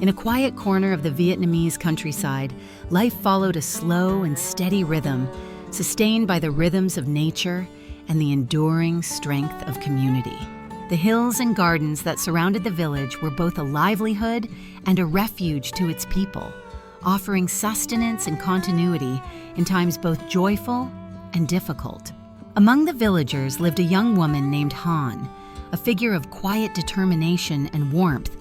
In a quiet corner of the Vietnamese countryside, life followed a slow and steady rhythm, sustained by the rhythms of nature and the enduring strength of community. The hills and gardens that surrounded the village were both a livelihood and a refuge to its people, offering sustenance and continuity in times both joyful and difficult. Among the villagers lived a young woman named Han, a figure of quiet determination and warmth,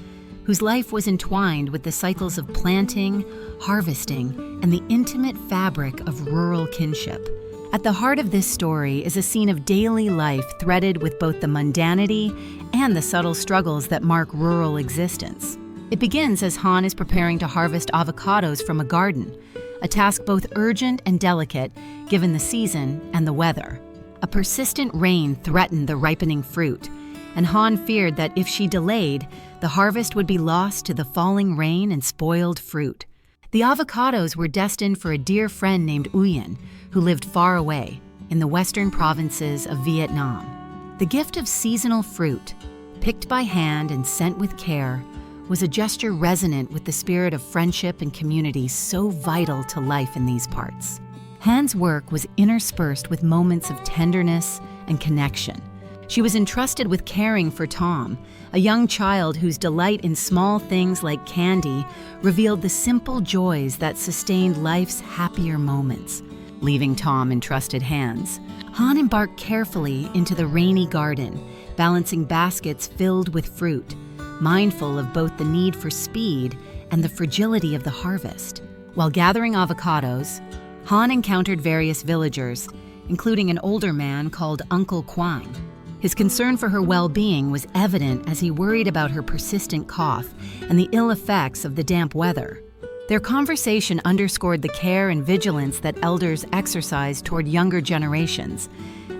whose life was entwined with the cycles of planting, harvesting, and the intimate fabric of rural kinship. At the heart of this story is a scene of daily life threaded with both the mundanity and the subtle struggles that mark rural existence. It begins as Han is preparing to harvest avocados from a garden, a task both urgent and delicate given the season and the weather. A persistent rain threatened the ripening fruit, and Han feared that if she delayed, the harvest would be lost to the falling rain and spoiled fruit. The avocados were destined for a dear friend named Nguyen, who lived far away in the western provinces of Vietnam. The gift of seasonal fruit, picked by hand and sent with care, was a gesture resonant with the spirit of friendship and community so vital to life in these parts. Han's work was interspersed with moments of tenderness and connection. She was entrusted with caring for Tom, a young child whose delight in small things like candy revealed the simple joys that sustained life's happier moments. Leaving Tom in trusted hands, Han embarked carefully into the rainy garden, balancing baskets filled with fruit, mindful of both the need for speed and the fragility of the harvest. While gathering avocados, Han encountered various villagers, including an older man called Uncle Quang. His concern for her well-being was evident as he worried about her persistent cough and the ill effects of the damp weather. Their conversation underscored the care and vigilance that elders exercise toward younger generations,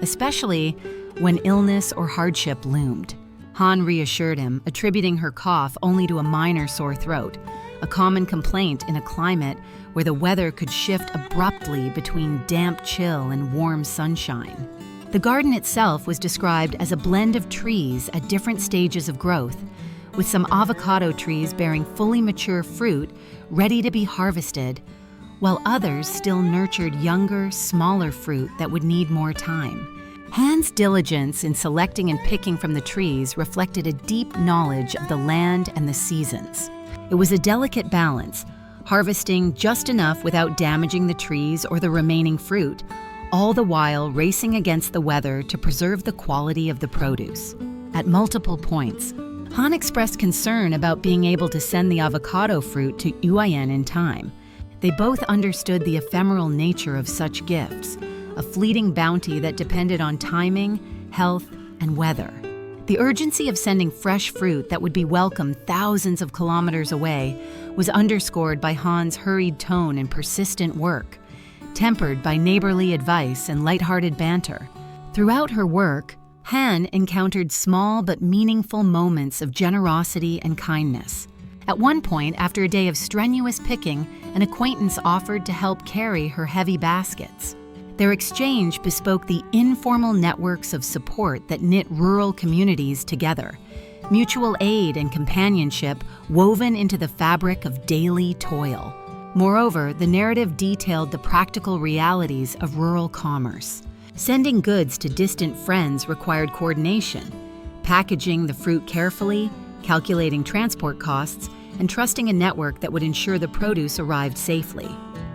especially when illness or hardship loomed. Han reassured him, attributing her cough only to a minor sore throat, a common complaint in a climate where the weather could shift abruptly between damp chill and warm sunshine. The garden itself was described as a blend of trees at different stages of growth, with some avocado trees bearing fully mature fruit ready to be harvested, while others still nurtured younger, smaller fruit that would need more time. Han's diligence in selecting and picking from the trees reflected a deep knowledge of the land and the seasons. It was a delicate balance, harvesting just enough without damaging the trees or the remaining fruit, all the while racing against the weather to preserve the quality of the produce. At multiple points, Han expressed concern about being able to send the avocado fruit to Nguyen in time. They both understood the ephemeral nature of such gifts, a fleeting bounty that depended on timing, health, and weather. The urgency of sending fresh fruit that would be welcomed thousands of kilometers away was underscored by Han's hurried tone and persistent work, tempered by neighborly advice and lighthearted banter. Throughout her work, Han encountered small but meaningful moments of generosity and kindness. At one point, after a day of strenuous picking, an acquaintance offered to help carry her heavy baskets. Their exchange bespoke the informal networks of support that knit rural communities together, mutual aid and companionship woven into the fabric of daily toil. Moreover, the narrative detailed the practical realities of rural commerce. Sending goods to distant friends required coordination, packaging the fruit carefully, calculating transport costs, and trusting a network that would ensure the produce arrived safely.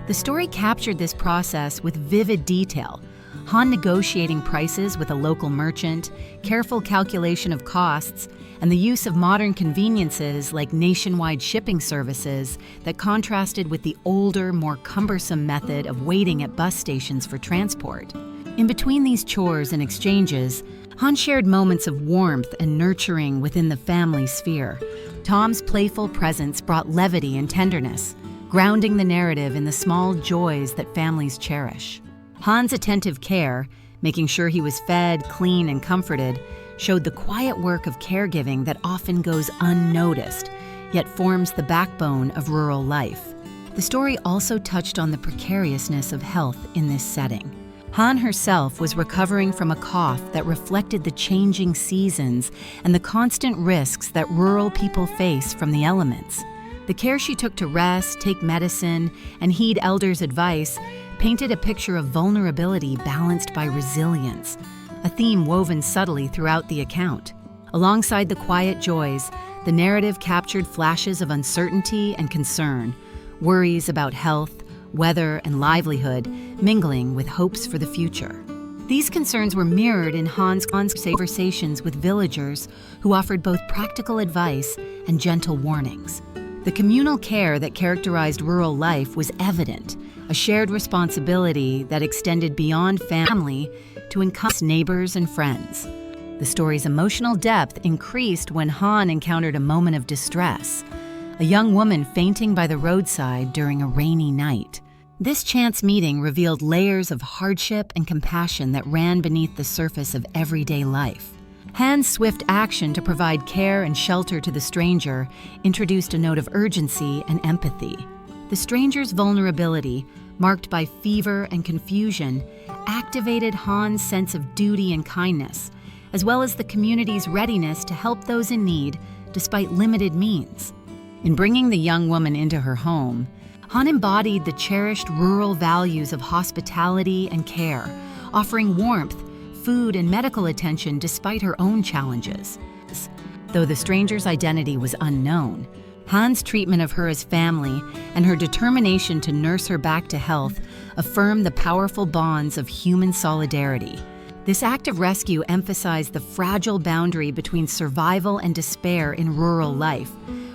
The story captured this process with vivid detail, Han negotiating prices with a local merchant, careful calculation of costs, and the use of modern conveniences like nationwide shipping services that contrasted with the older, more cumbersome method of waiting at bus stations for transport. In between these chores and exchanges, Han shared moments of warmth and nurturing within the family sphere. Tom's playful presence brought levity and tenderness, grounding the narrative in the small joys that families cherish. Han's attentive care, making sure he was fed, clean, and comforted, showed the quiet work of caregiving that often goes unnoticed, yet forms the backbone of rural life. The story also touched on the precariousness of health in this setting. Han herself was recovering from a cough that reflected the changing seasons and the constant risks that rural people face from the elements. The care she took to rest, take medicine, and heed elders' advice painted a picture of vulnerability balanced by resilience, a theme woven subtly throughout the account. Alongside the quiet joys, the narrative captured flashes of uncertainty and concern, worries about health, weather, and livelihood mingling with hopes for the future. These concerns were mirrored in Han's conversations with villagers who offered both practical advice and gentle warnings. The communal care that characterized rural life was evident, a shared responsibility that extended beyond family to encompass neighbors and friends. The story's emotional depth increased when Han encountered a moment of distress, a young woman fainting by the roadside during a rainy night. This chance meeting revealed layers of hardship and compassion that ran beneath the surface of everyday life. Han's swift action to provide care and shelter to the stranger introduced a note of urgency and empathy. The stranger's vulnerability, marked by fever and confusion, activated Han's sense of duty and kindness, as well as the community's readiness to help those in need despite limited means. In bringing the young woman into her home, Han embodied the cherished rural values of hospitality and care, offering warmth, food, and medical attention despite her own challenges. Though the stranger's identity was unknown, Han's treatment of her as family and her determination to nurse her back to health affirmed the powerful bonds of human solidarity. This act of rescue emphasized the fragile boundary between survival and despair in rural life,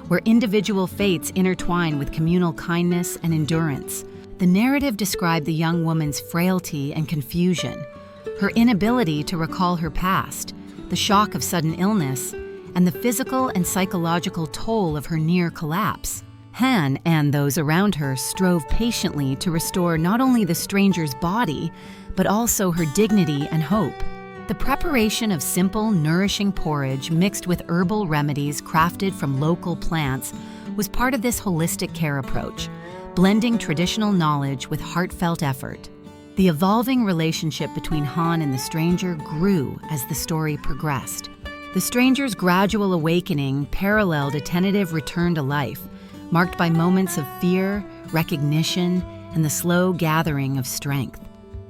where individual fates intertwine with communal kindness and endurance. The narrative described the young woman's frailty and confusion, her inability to recall her past, the shock of sudden illness, and the physical and psychological toll of her near collapse. Han and those around her strove patiently to restore not only the stranger's body, but also her dignity and hope. The preparation of simple, nourishing porridge mixed with herbal remedies crafted from local plants was part of this holistic care approach, blending traditional knowledge with heartfelt effort. The evolving relationship between Han and the stranger grew as the story progressed. The stranger's gradual awakening paralleled a tentative return to life, marked by moments of fear, recognition, and the slow gathering of strength.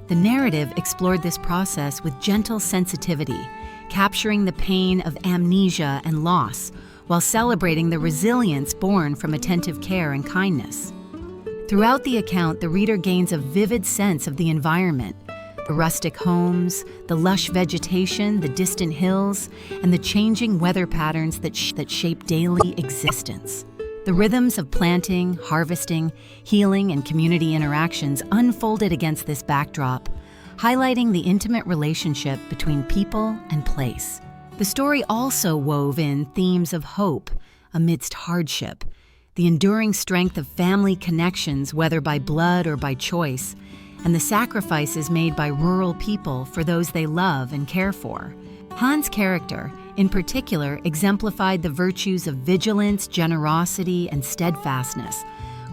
The narrative explored this process with gentle sensitivity, capturing the pain of amnesia and loss, while celebrating the resilience born from attentive care and kindness. Throughout the account, the reader gains a vivid sense of the environment, the rustic homes, the lush vegetation, the distant hills, and the changing weather patterns that shape daily existence. The rhythms of planting, harvesting, healing, and community interactions unfolded against this backdrop, highlighting the intimate relationship between people and place. The story also wove in themes of hope amidst hardship, the enduring strength of family connections, whether by blood or by choice, and the sacrifices made by rural people for those they love and care for. Han's character, in particular, exemplified the virtues of vigilance, generosity, and steadfastness,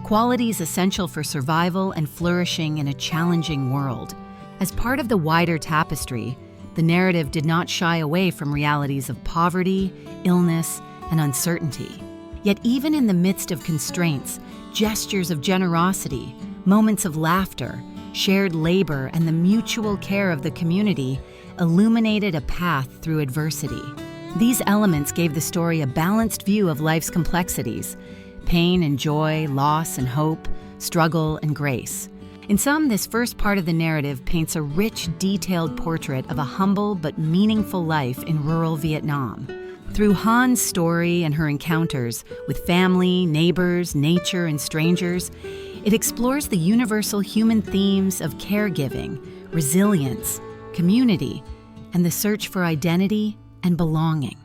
qualities essential for survival and flourishing in a challenging world. As part of the wider tapestry, the narrative did not shy away from realities of poverty, illness, and uncertainty. Yet even in the midst of constraints, gestures of generosity, moments of laughter, shared labor, and the mutual care of the community illuminated a path through adversity. These elements gave the story a balanced view of life's complexities: pain and joy, loss and hope, struggle and grace. In sum, this first part of the narrative paints a rich, detailed portrait of a humble but meaningful life in rural Vietnam. Through Han's story and her encounters with family, neighbors, nature, and strangers, it explores the universal human themes of caregiving, resilience, community, and the search for identity and belonging.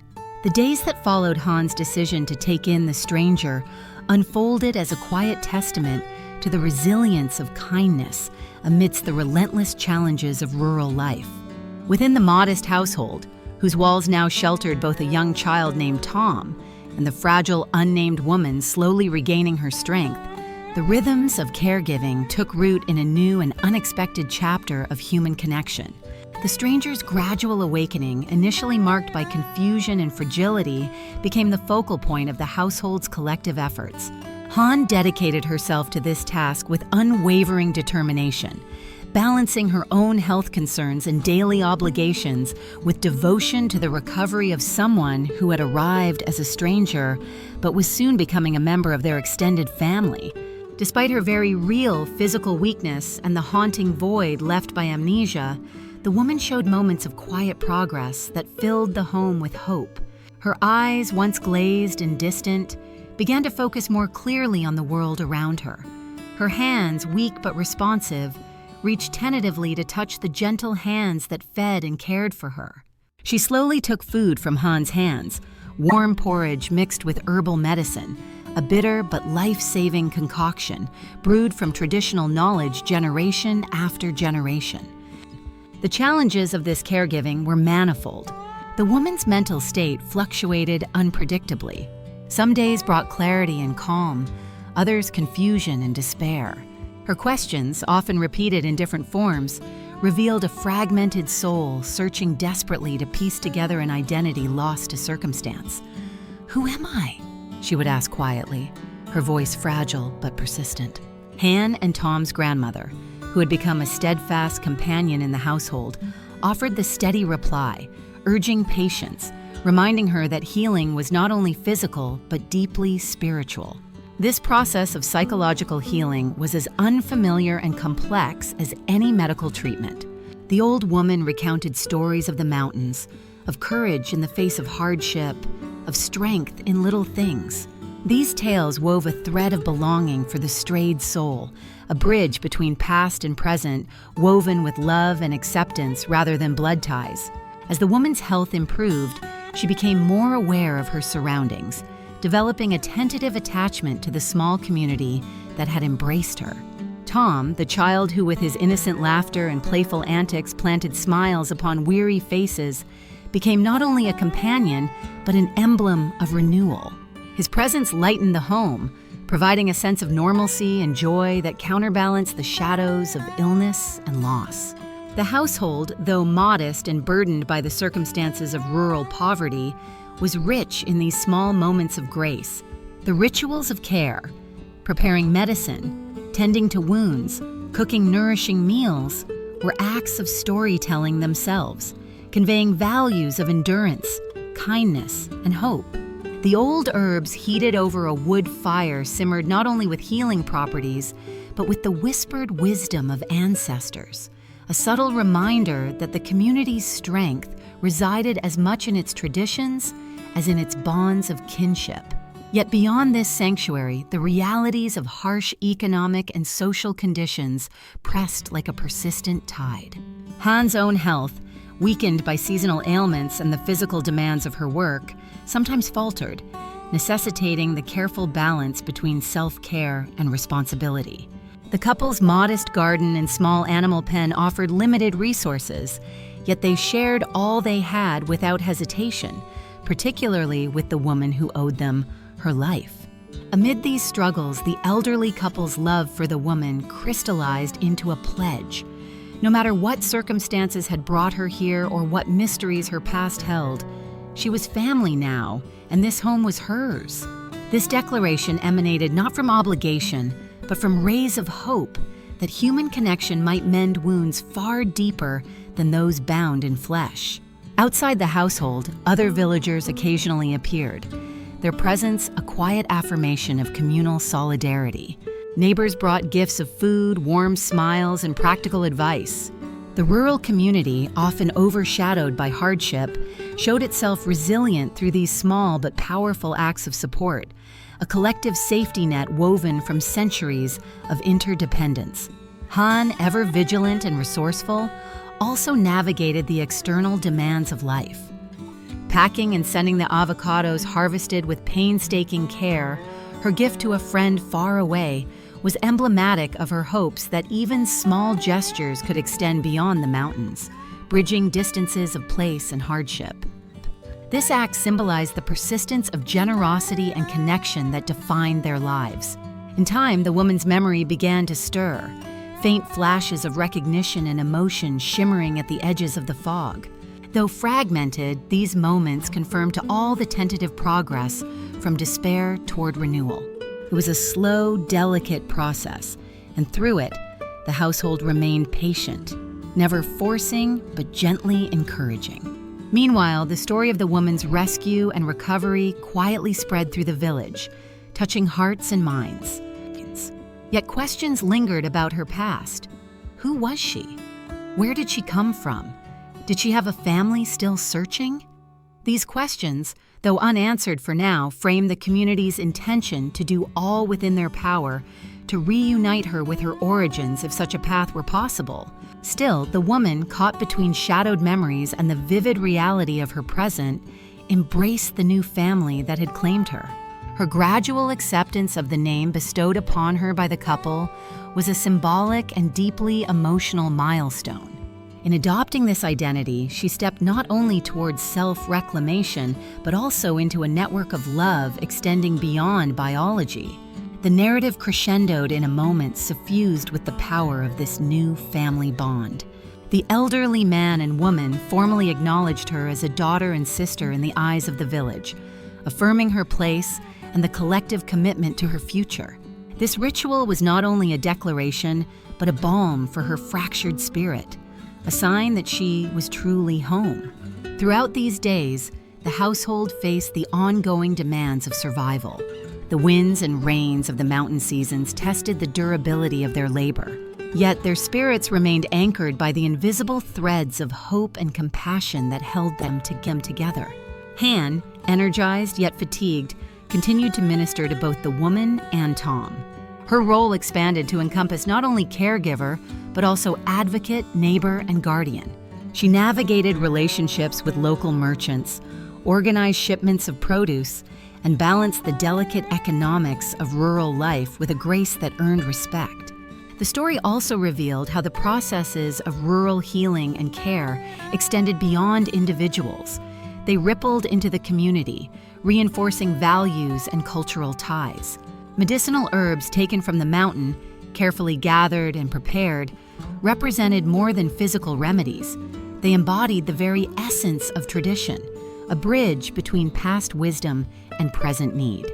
The days that followed Han's decision to take in the stranger unfolded as a quiet testament to the resilience of kindness amidst the relentless challenges of rural life. Within the modest household, whose walls now sheltered both a young child named Tom and the fragile, unnamed woman slowly regaining her strength, the rhythms of caregiving took root in a new and unexpected chapter of human connection. The stranger's gradual awakening, initially marked by confusion and fragility, became the focal point of the household's collective efforts. Han dedicated herself to this task with unwavering determination, balancing her own health concerns and daily obligations with devotion to the recovery of someone who had arrived as a stranger but was soon becoming a member of their extended family. Despite her very real physical weakness and the haunting void left by amnesia, the woman showed moments of quiet progress that filled the home with hope. Her eyes, once glazed and distant, began to focus more clearly on the world around her. Her hands, weak but responsive, reached tentatively to touch the gentle hands that fed and cared for her. She slowly took food from Han's hands, warm porridge mixed with herbal medicine, a bitter but life-saving concoction brewed from traditional knowledge generation after generation. The challenges of this caregiving were manifold. The woman's mental state fluctuated unpredictably. Some days brought clarity and calm, others confusion and despair. Her questions, often repeated in different forms, revealed a fragmented soul searching desperately to piece together an identity lost to circumstance. "Who am I?" she would ask quietly, her voice fragile but persistent. Han and Tom's grandmother, who had become a steadfast companion in the household, offered the steady reply, urging patience, reminding her that healing was not only physical but deeply spiritual. This process of psychological healing was as unfamiliar and complex as any medical treatment. The old woman recounted stories of the mountains, of courage in the face of hardship, of strength in little things. These tales wove a thread of belonging for the strayed soul, a bridge between past and present, woven with love and acceptance rather than blood ties. As the woman's health improved, she became more aware of her surroundings, developing a tentative attachment to the small community that had embraced her. Tom, the child who with his innocent laughter and playful antics planted smiles upon weary faces, became not only a companion, but an emblem of renewal. His presence lightened the home, providing a sense of normalcy and joy that counterbalanced the shadows of illness and loss. The household, though modest and burdened by the circumstances of rural poverty, was rich in these small moments of grace. The rituals of care, preparing medicine, tending to wounds, cooking nourishing meals, were acts of storytelling themselves, conveying values of endurance, kindness, and hope. The old herbs heated over a wood fire simmered not only with healing properties, but with the whispered wisdom of ancestors, a subtle reminder that the community's strength resided as much in its traditions as in its bonds of kinship. Yet beyond this sanctuary, the realities of harsh economic and social conditions pressed like a persistent tide. Han's own health, weakened by seasonal ailments and the physical demands of her work, sometimes faltered, necessitating the careful balance between self-care and responsibility. The couple's modest garden and small animal pen offered limited resources, yet they shared all they had without hesitation, particularly with the woman who owed them her life. Amid these struggles, the elderly couple's love for the woman crystallized into a pledge. No matter what circumstances had brought her here or what mysteries her past held, she was family now, and this home was hers. This declaration emanated not from obligation, but from rays of hope that human connection might mend wounds far deeper than those bound in flesh. Outside the household, other villagers occasionally appeared, their presence a quiet affirmation of communal solidarity. Neighbors brought gifts of food, warm smiles, and practical advice. The rural community, often overshadowed by hardship, showed itself resilient through these small but powerful acts of support, a collective safety net woven from centuries of interdependence. Han, ever vigilant and resourceful, also navigated the external demands of life. Packing and sending the avocados harvested with painstaking care, her gift to a friend far away was emblematic of her hopes that even small gestures could extend beyond the mountains, bridging distances of place and hardship. This act symbolized the persistence of generosity and connection that defined their lives. In time, the woman's memory began to stir, faint flashes of recognition and emotion shimmering at the edges of the fog. Though fragmented, these moments confirmed to all the tentative progress from despair toward renewal. It was a slow, delicate process, and through it, the household remained patient, never forcing but gently encouraging. Meanwhile, the story of the woman's rescue and recovery quietly spread through the village, touching hearts and minds. Yet questions lingered about her past. Who was she? Where did she come from? Did she have a family still searching? These questions, though unanswered for now, frame the community's intention to do all within their power to reunite her with her origins if such a path were possible. Still, the woman, caught between shadowed memories and the vivid reality of her present, embraced the new family that had claimed her. Her gradual acceptance of the name bestowed upon her by the couple was a symbolic and deeply emotional milestone. In adopting this identity, she stepped not only towards self-reclamation, but also into a network of love extending beyond biology. The narrative crescendoed in a moment suffused with the power of this new family bond. The elderly man and woman formally acknowledged her as a daughter and sister in the eyes of the village, affirming her place and the collective commitment to her future. This ritual was not only a declaration, but a balm for her fractured spirit, a sign that she was truly home. Throughout these days, the household faced the ongoing demands of survival. The winds and rains of the mountain seasons tested the durability of their labor. Yet their spirits remained anchored by the invisible threads of hope and compassion that held them together. Han, energized yet fatigued, continued to minister to both the woman and Tom. Her role expanded to encompass not only caregiver, but also advocate, neighbor, and guardian. She navigated relationships with local merchants, organized shipments of produce, and balanced the delicate economics of rural life with a grace that earned respect. The story also revealed how the processes of rural healing and care extended beyond individuals. They rippled into the community, reinforcing values and cultural ties. Medicinal herbs taken from the mountain, carefully gathered and prepared, represented more than physical remedies. They embodied the very essence of tradition, a bridge between past wisdom and present need.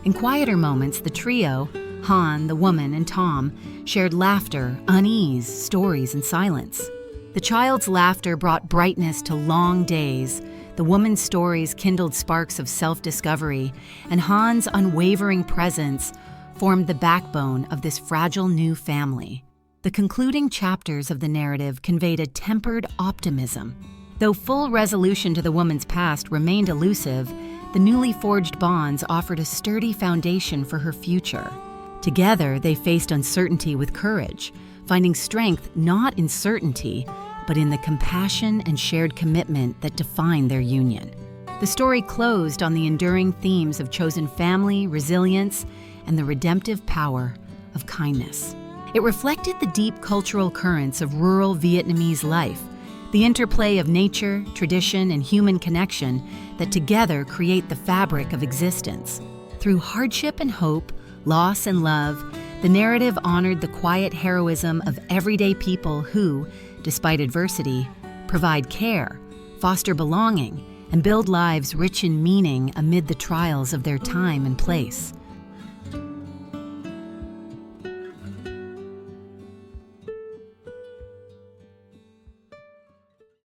In quieter moments, the trio, Han, the woman, and Tom, shared laughter, unease, stories, and silence. The child's laughter brought brightness to long days, the woman's stories kindled sparks of self-discovery, and Han's unwavering presence formed the backbone of this fragile new family. The concluding chapters of the narrative conveyed a tempered optimism. Though full resolution to the woman's past remained elusive, the newly forged bonds offered a sturdy foundation for her future. Together, they faced uncertainty with courage, finding strength not in certainty, but in the compassion and shared commitment that defined their union. The story closed on the enduring themes of chosen family, resilience, and the redemptive power of kindness. It reflected the deep cultural currents of rural Vietnamese life, the interplay of nature, tradition, and human connection that together create the fabric of existence. Through hardship and hope, loss and love, the narrative honored the quiet heroism of everyday people who, despite adversity, provide care, foster belonging, and build lives rich in meaning amid the trials of their time and place.